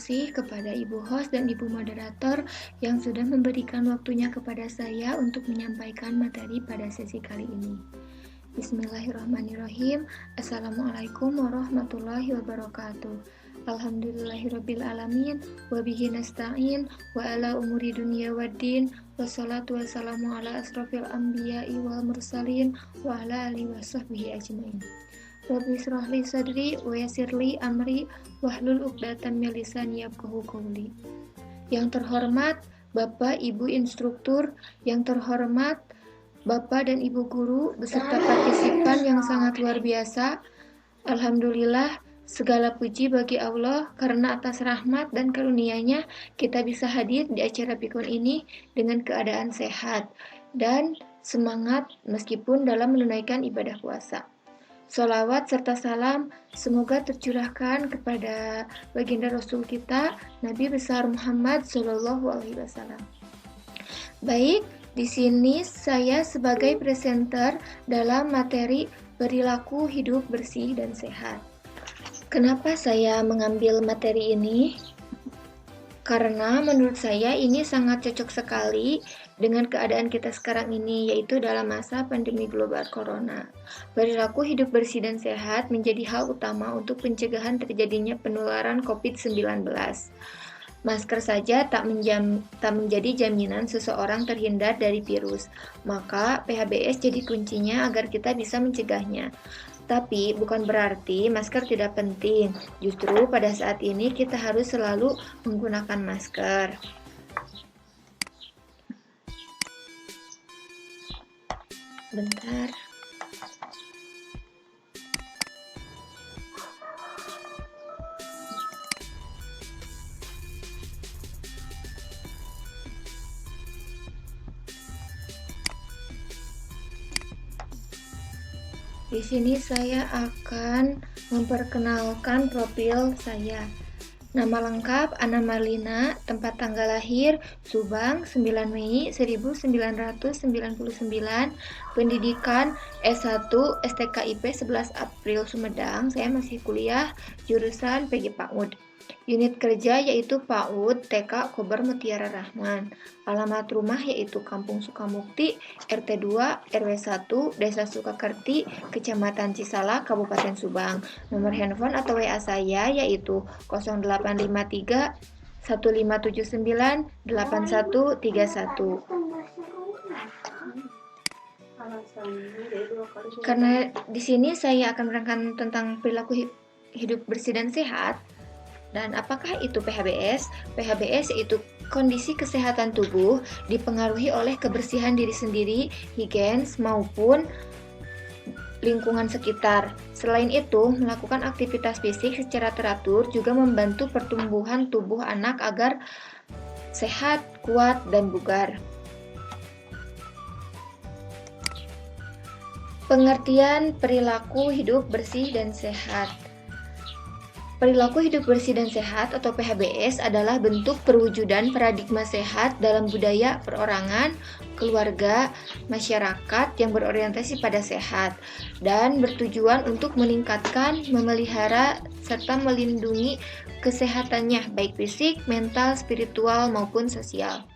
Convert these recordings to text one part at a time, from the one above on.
kasih kepada Ibu host dan Ibu moderator yang sudah memberikan waktunya kepada saya untuk menyampaikan materi pada sesi kali ini. Bismillahirrahmanirrahim. Assalamualaikum warahmatullahi wabarakatuh. Alhamdulillahirabbil alamin wa bihi nasta'in wa ala umuri dunya waddin wassalatu wassalamu ala asrofil anbiya'i wal mursalin wa ala alihi washabbihi ajmain. Rabbi shrah li sadri wa yassir li amri wahlul 'uqdatam min lisani yafqahu qawli. Yang terhormat Bapak Ibu instruktur, yang terhormat Bapak dan Ibu guru beserta partisipan yang sangat luar biasa. Alhamdulillah, segala puji bagi Allah karena atas rahmat dan karunia-Nya kita bisa hadir di acara pikun ini dengan keadaan sehat dan semangat meskipun dalam menunaikan ibadah puasa. Sholawat serta salam semoga tercurahkan kepada baginda Rasul kita, Nabi besar Muhammad SAW. Baik, di sini saya sebagai presenter dalam materi perilaku hidup bersih dan sehat. Kenapa saya mengambil materi ini? Karena menurut saya ini sangat cocok sekali dengan keadaan kita sekarang ini, yaitu dalam masa pandemi global corona. Perilaku hidup bersih dan sehat menjadi hal utama untuk pencegahan terjadinya penularan COVID-19. Masker saja tak menjadi jaminan seseorang terhindar dari virus, maka PHBS jadi kuncinya agar kita bisa mencegahnya. Tapi bukan berarti masker tidak penting, justru pada saat ini kita harus selalu menggunakan masker. Bentar. Di sini saya akan memperkenalkan profil saya. Nama lengkap Ana Marlina, tempat tanggal lahir Subang 9 Mei 1999, pendidikan S1 STKIP 11 April Sumedang. Saya masih kuliah jurusan PG PAUD. Unit kerja yaitu PAUD TK Kober Mutiara Rahman. Alamat rumah yaitu Kampung Sukamukti, RT 2, RW 1, Desa Sukakerti, Kecamatan Cisalak, Kabupaten Subang. Nomor handphone atau WA saya yaitu 0853 1579 8131. Karena di sini saya akan menerangkan tentang perilaku hidup bersih dan sehat. Dan apakah itu PHBS? PHBS yaitu kondisi kesehatan tubuh dipengaruhi oleh kebersihan diri sendiri, higienis maupun lingkungan sekitar. Selain itu, melakukan aktivitas fisik secara teratur juga membantu pertumbuhan tubuh anak agar sehat, kuat, dan bugar. Pengertian perilaku hidup bersih dan sehat. Perilaku hidup bersih dan sehat atau PHBS adalah bentuk perwujudan paradigma sehat dalam budaya perorangan, keluarga, masyarakat yang berorientasi pada sehat dan bertujuan untuk meningkatkan, memelihara, serta melindungi kesehatannya baik fisik, mental, spiritual, maupun sosial.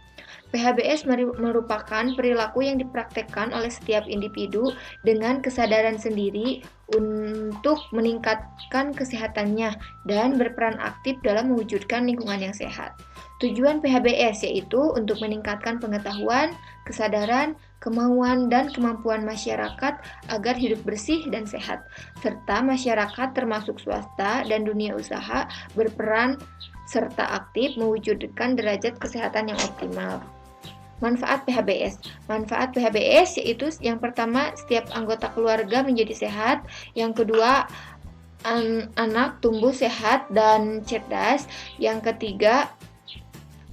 PHBS merupakan perilaku yang dipraktekkan oleh setiap individu dengan kesadaran sendiri untuk meningkatkan kesehatannya dan berperan aktif dalam mewujudkan lingkungan yang sehat. Tujuan PHBS yaitu untuk meningkatkan pengetahuan, kesadaran, kemauan, dan kemampuan masyarakat agar hidup bersih dan sehat, serta masyarakat termasuk swasta dan dunia usaha berperan serta aktif mewujudkan derajat kesehatan yang optimal. Manfaat PHBS. Manfaat PHBS yaitu yang pertama, setiap anggota keluarga menjadi sehat. Yang kedua, anak tumbuh sehat dan cerdas. Yang ketiga,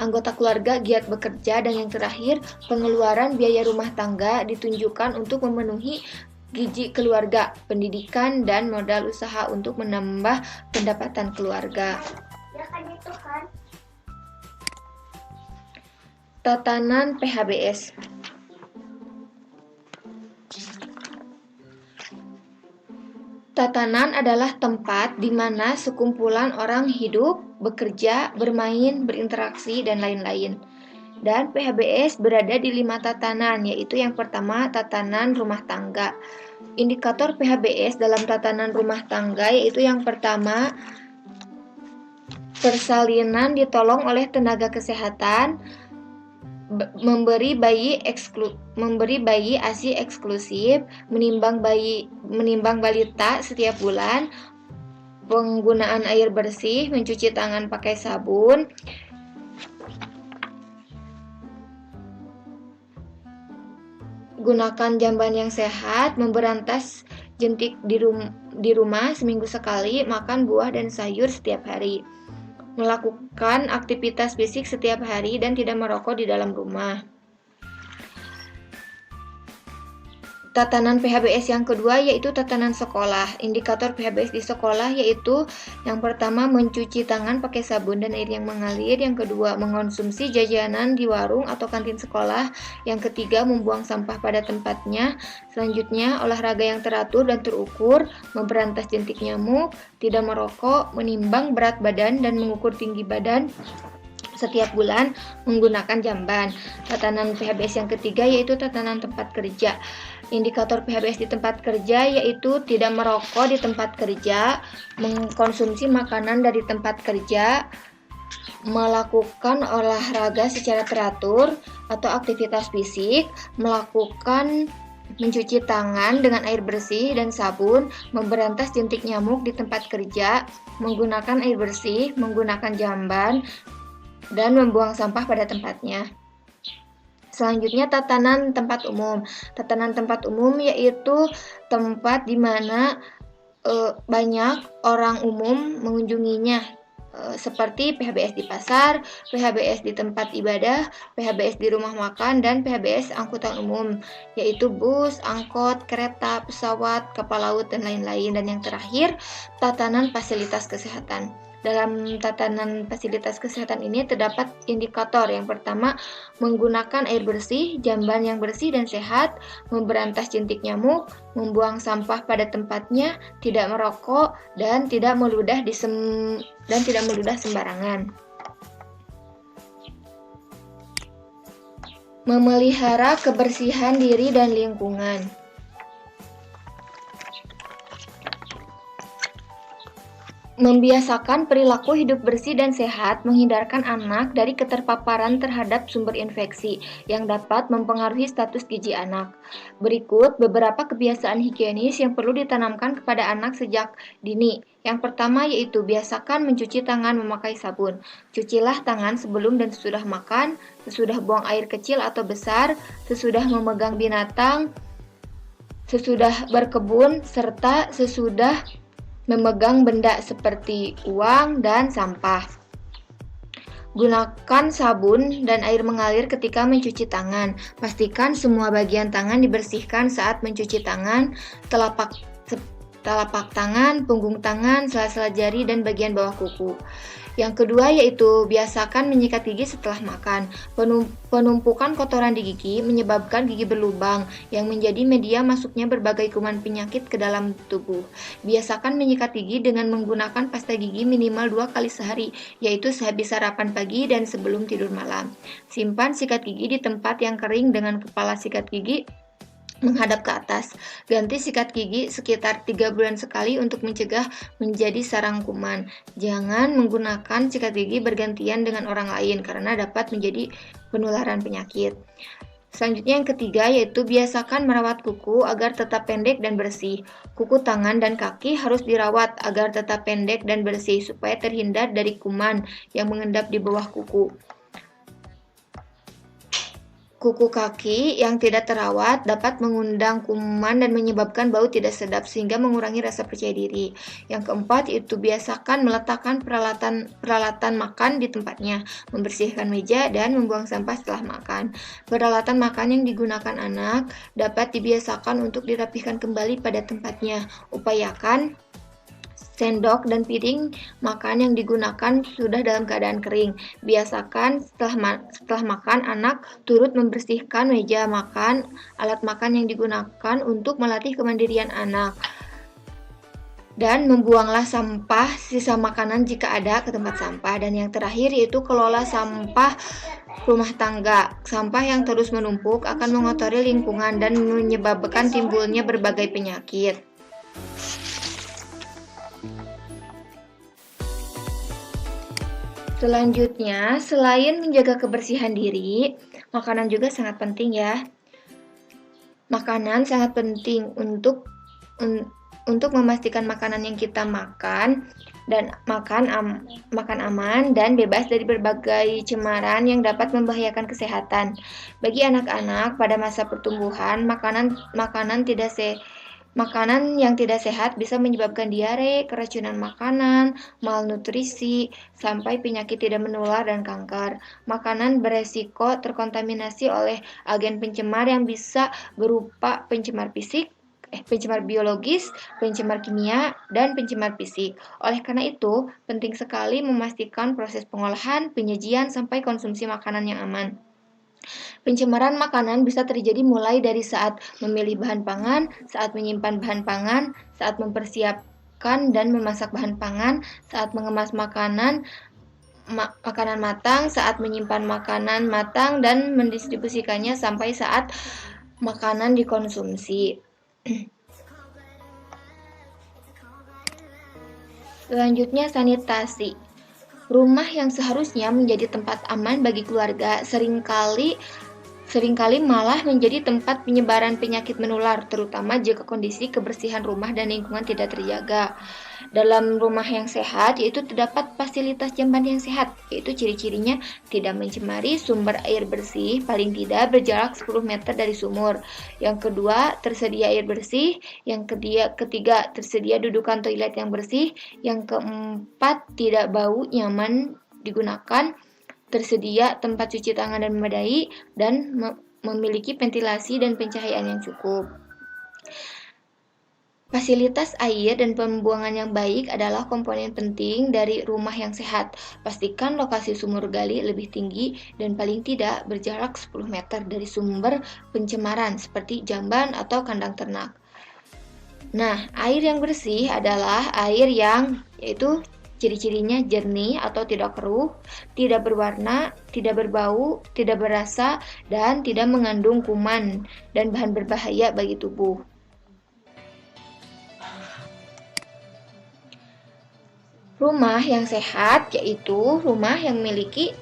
anggota keluarga giat bekerja. Dan yang terakhir, pengeluaran biaya rumah tangga ditunjukkan untuk memenuhi gizi keluarga, pendidikan, dan modal usaha untuk menambah pendapatan keluarga. Ya kan itu kan? Tatanan PHBS. Tatanan adalah tempat di mana sekumpulan orang hidup, bekerja, bermain, berinteraksi, dan lain-lain. Dan PHBS berada di 5 tatanan, yaitu yang pertama tatanan rumah tangga. Indikator PHBS dalam tatanan rumah tangga yaitu yang pertama, persalinan ditolong oleh tenaga kesehatan, memberi bayi ASI eksklusif, menimbang balita setiap bulan, penggunaan air bersih, mencuci tangan pakai sabun, gunakan jamban yang sehat, memberantas jentik di rumah seminggu sekali, makan buah dan sayur setiap hari, melakukan aktivitas fisik setiap hari, dan tidak merokok di dalam rumah. Tatanan PHBS yang kedua yaitu tatanan sekolah. Indikator PHBS di sekolah yaitu yang pertama, mencuci tangan pakai sabun dan air yang mengalir. Yang kedua, mengonsumsi jajanan di warung atau kantin sekolah. Yang ketiga, membuang sampah pada tempatnya. Selanjutnya, olahraga yang teratur dan terukur, memberantas jentik nyamuk, tidak merokok, menimbang berat badan dan mengukur tinggi badan setiap bulan menggunakan jamban. Tatanan PHBS yang ketiga yaitu tatanan tempat kerja. Indikator PHBS di tempat kerja yaitu tidak merokok di tempat kerja, mengkonsumsi makanan dari tempat kerja, melakukan olahraga secara teratur atau aktivitas fisik, melakukan mencuci tangan dengan air bersih dan sabun, memberantas jentik nyamuk di tempat kerja, menggunakan air bersih, menggunakan jamban, dan membuang sampah pada tempatnya. Selanjutnya, tatanan tempat umum. Tatanan tempat umum yaitu tempat di mana banyak orang umum mengunjunginya, seperti PHBS di pasar, PHBS di tempat ibadah, PHBS di rumah makan, dan PHBS angkutan umum, yaitu bus, angkot, kereta, pesawat, kapal laut, dan lain-lain. Dan yang terakhir, tatanan fasilitas kesehatan. Dalam tatanan fasilitas kesehatan ini terdapat indikator. Yang pertama, menggunakan air bersih, jamban yang bersih dan sehat, memberantas jentik nyamuk, membuang sampah pada tempatnya, tidak merokok, dan tidak meludah sembarangan. Memelihara kebersihan diri dan lingkungan. Membiasakan perilaku hidup bersih dan sehat, menghindarkan anak dari keterpaparan terhadap sumber infeksi yang dapat mempengaruhi status gizi anak. Berikut beberapa kebiasaan higienis yang perlu ditanamkan kepada anak sejak dini. Yang pertama yaitu biasakan mencuci tangan memakai sabun. Cucilah tangan sebelum dan sesudah makan, sesudah buang air kecil atau besar, sesudah memegang binatang, sesudah berkebun, serta sesudah memegang benda seperti uang dan sampah. Gunakan sabun dan air mengalir ketika mencuci tangan. Pastikan semua bagian tangan dibersihkan saat mencuci tangan, telapak tangan, punggung tangan, sela-sela jari, dan bagian bawah kuku. Yang kedua yaitu biasakan menyikat gigi setelah makan. Penumpukan kotoran di gigi menyebabkan gigi berlubang yang menjadi media masuknya berbagai kuman penyakit ke dalam tubuh. Biasakan menyikat gigi dengan menggunakan pasta gigi minimal 2 kali sehari, yaitu sehabis sarapan pagi dan sebelum tidur malam. Simpan sikat gigi di tempat yang kering dengan kepala sikat gigi menghadap ke atas. Ganti sikat gigi sekitar 3 bulan sekali untuk mencegah menjadi sarang kuman. Jangan menggunakan sikat gigi bergantian dengan orang lain karena dapat menjadi penularan penyakit. Selanjutnya yang ketiga yaitu biasakan merawat kuku agar tetap pendek dan bersih. Kuku tangan dan kaki harus dirawat agar tetap pendek dan bersih supaya terhindar dari kuman yang mengendap di bawah kuku. Kuku kaki yang tidak terawat dapat mengundang kuman dan menyebabkan bau tidak sedap sehingga mengurangi rasa percaya diri. Yang keempat itu biasakan meletakkan peralatan makan di tempatnya, membersihkan meja dan membuang sampah setelah makan. Peralatan makan yang digunakan anak dapat dibiasakan untuk dirapihkan kembali pada tempatnya. Upayakan sendok dan piring makan yang digunakan sudah dalam keadaan kering. Biasakan setelah makan anak turut membersihkan meja makan, alat makan yang digunakan untuk melatih kemandirian anak. Dan membuanglah sampah sisa makanan jika ada ke tempat sampah. Dan yang terakhir yaitu kelola sampah rumah tangga. Sampah yang terus menumpuk akan mengotori lingkungan dan menyebabkan timbulnya berbagai penyakit. Selanjutnya, selain menjaga kebersihan diri, makanan juga sangat penting ya. Makanan sangat penting untuk memastikan makanan yang kita makan dan makan aman dan bebas dari berbagai cemaran yang dapat membahayakan kesehatan. Bagi anak-anak pada masa pertumbuhan, makanan yang tidak sehat bisa menyebabkan diare, keracunan makanan, malnutrisi, sampai penyakit tidak menular dan kanker. Makanan beresiko terkontaminasi oleh agen pencemar yang bisa berupa pencemar biologis, pencemar kimia, dan pencemar fisik. Oleh karena itu, penting sekali memastikan proses pengolahan, penyajian, sampai konsumsi makanan yang aman. Pencemaran makanan bisa terjadi mulai dari saat memilih bahan pangan, saat menyimpan bahan pangan, saat mempersiapkan dan memasak bahan pangan, saat mengemas makanan matang, saat menyimpan makanan matang, dan mendistribusikannya sampai saat makanan dikonsumsi. Selanjutnya, sanitasi. Rumah yang seharusnya menjadi tempat aman bagi keluarga seringkali malah menjadi tempat penyebaran penyakit menular, terutama jika kondisi kebersihan rumah dan lingkungan tidak terjaga. Dalam rumah yang sehat, yaitu terdapat fasilitas jamban yang sehat, yaitu ciri-cirinya tidak mencemari sumber air bersih, paling tidak berjarak 10 meter dari sumur. Yang kedua, tersedia air bersih. Yang ketiga, tersedia dudukan toilet yang bersih. Yang keempat, tidak bau, nyaman digunakan. Tersedia tempat cuci tangan dan memadai, dan memiliki ventilasi dan pencahayaan yang cukup. Fasilitas air dan pembuangan yang baik adalah komponen penting dari rumah yang sehat. Pastikan lokasi sumur gali lebih tinggi dan paling tidak berjarak 10 meter dari sumber pencemaran seperti jamban atau kandang ternak. Nah, air yang bersih adalah air yang yaitu ciri-cirinya jernih atau tidak keruh, tidak berwarna, tidak berbau, tidak berasa, dan tidak mengandung kuman dan bahan berbahaya bagi tubuh. Rumah yang sehat yaitu rumah yang memiliki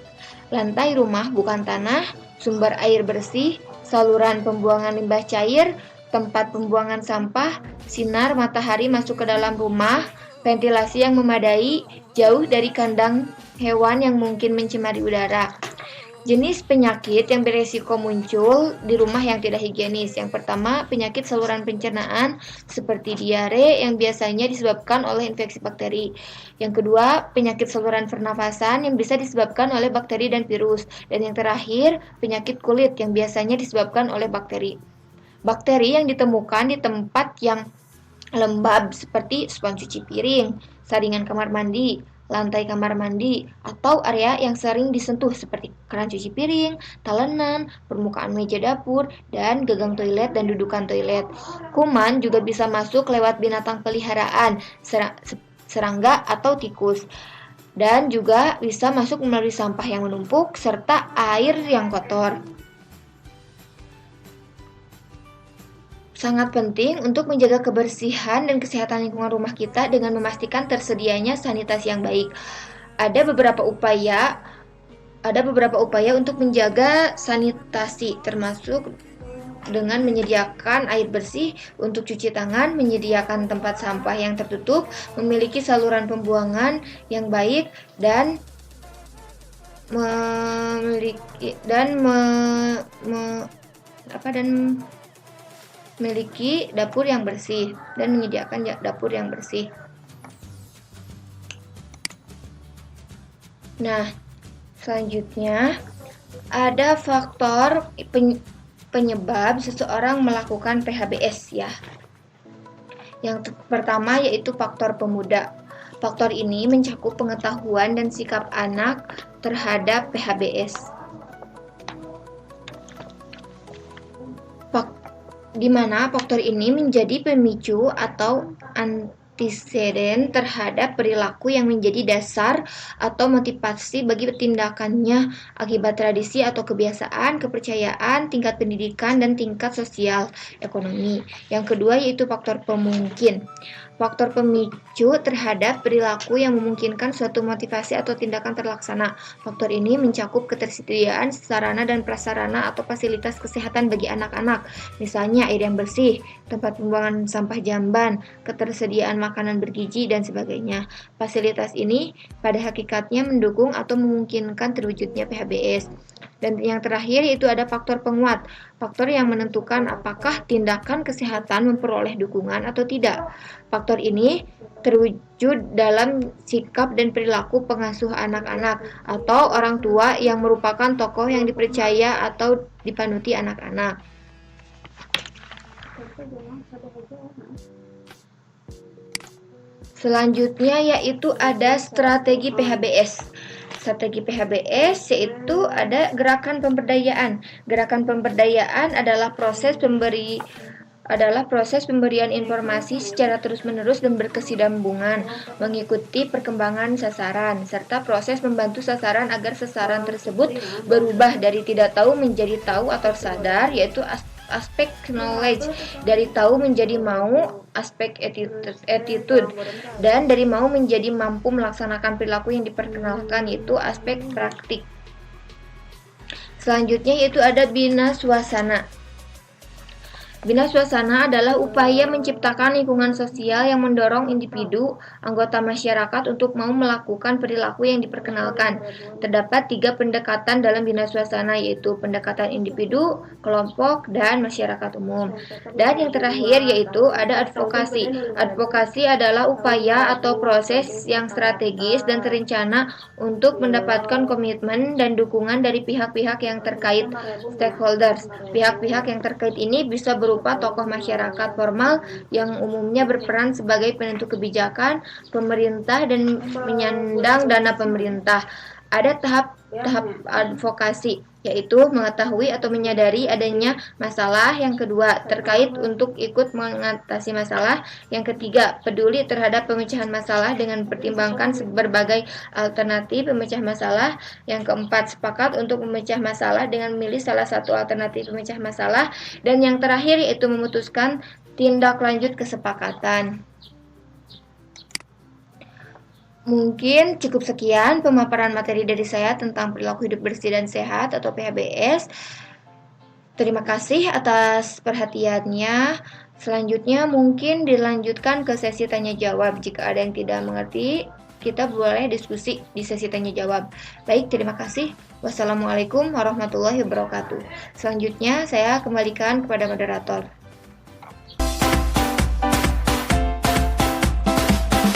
lantai rumah bukan tanah, sumber air bersih, saluran pembuangan limbah cair, tempat pembuangan sampah, sinar matahari masuk ke dalam rumah, ventilasi yang memadai, jauh dari kandang hewan yang mungkin mencemari udara. Jenis penyakit yang beresiko muncul di rumah yang tidak higienis. Yang pertama, penyakit saluran pencernaan seperti diare yang biasanya disebabkan oleh infeksi bakteri. Yang kedua, penyakit saluran pernafasan yang bisa disebabkan oleh bakteri dan virus. Dan yang terakhir, penyakit kulit yang biasanya disebabkan oleh bakteri. Bakteri yang ditemukan di tempat yang lembab seperti spons cuci piring, saringan kamar mandi, lantai kamar mandi, atau area yang sering disentuh seperti keran cuci piring, talenan, permukaan meja dapur, dan gagang toilet dan dudukan toilet. Kuman juga bisa masuk lewat binatang peliharaan, serangga atau tikus, dan juga bisa masuk melalui sampah yang menumpuk serta air yang kotor. Sangat penting untuk menjaga kebersihan dan kesehatan lingkungan rumah kita dengan memastikan tersedianya sanitasi yang baik. Ada beberapa upaya untuk menjaga sanitasi, termasuk dengan menyediakan air bersih untuk cuci tangan, menyediakan tempat sampah yang tertutup, memiliki saluran pembuangan yang baik, dan memiliki dapur yang bersih dan menyediakan dapur yang bersih. Nah, selanjutnya ada faktor penyebab seseorang melakukan PHBS ya. Yang pertama yaitu faktor pemuda. Faktor ini mencakup pengetahuan dan sikap anak terhadap PHBS. Di mana faktor ini menjadi pemicu atau anteseden terhadap perilaku yang menjadi dasar atau motivasi bagi tindakannya akibat tradisi atau kebiasaan, kepercayaan, tingkat pendidikan, dan tingkat sosial ekonomi. Yang kedua yaitu faktor pemungkin. Faktor pemicu terhadap perilaku yang memungkinkan suatu motivasi atau tindakan terlaksana. Faktor ini mencakup ketersediaan sarana dan prasarana atau fasilitas kesehatan bagi anak-anak, misalnya air yang bersih, tempat pembuangan sampah jamban, ketersediaan makanan bergizi, dan sebagainya. Fasilitas ini pada hakikatnya mendukung atau memungkinkan terwujudnya PHBS. Dan yang terakhir yaitu ada faktor penguat, faktor yang menentukan apakah tindakan kesehatan memperoleh dukungan atau tidak. Faktor ini terwujud dalam sikap dan perilaku pengasuh anak-anak atau orang tua yang merupakan tokoh yang dipercaya atau dipanuti anak-anak. Selanjutnya yaitu ada strategi PHBS. Strategi PHBS yaitu ada gerakan pemberdayaan. Gerakan pemberdayaan adalah proses pemberian informasi secara terus-menerus dan berkesinambungan mengikuti perkembangan sasaran, serta proses membantu sasaran agar sasaran tersebut berubah dari tidak tahu menjadi tahu atau sadar, yaitu aspek knowledge, dari tahu menjadi mau, aspek attitude, dan dari mau menjadi mampu melaksanakan perilaku yang diperkenalkan, yaitu aspek praktik. Selanjutnya yaitu ada bina swasana. Bina swasana adalah upaya menciptakan lingkungan sosial yang mendorong individu, anggota masyarakat untuk mau melakukan perilaku yang diperkenalkan. Terdapat 3 pendekatan dalam bina swasana, yaitu pendekatan individu, kelompok, dan masyarakat umum. Dan yang terakhir yaitu ada advokasi. Advokasi adalah upaya atau proses yang strategis dan terencana untuk mendapatkan komitmen dan dukungan dari pihak-pihak yang terkait, stakeholders. Pihak-pihak yang terkait ini bisa berupa tokoh masyarakat formal yang umumnya berperan sebagai penentu kebijakan pemerintah dan menyandang dana pemerintah. Ada tahap advokasi, yaitu mengetahui atau menyadari adanya masalah. Yang kedua, terkait untuk ikut mengatasi masalah. Yang ketiga, peduli terhadap pemecahan masalah dengan mempertimbangkan berbagai alternatif pemecah masalah. Yang keempat, sepakat untuk memecah masalah dengan memilih salah satu alternatif pemecah masalah. Dan yang terakhir yaitu memutuskan tindak lanjut kesepakatan. Mungkin cukup sekian pemaparan materi dari saya tentang perilaku hidup bersih dan sehat atau PHBS. Terima kasih atas perhatiannya. Selanjutnya mungkin dilanjutkan ke sesi tanya jawab. Jika ada yang tidak mengerti, kita boleh diskusi di sesi tanya jawab. Baik, terima kasih. Wassalamualaikum warahmatullahi wabarakatuh. Selanjutnya saya kembalikan kepada moderator.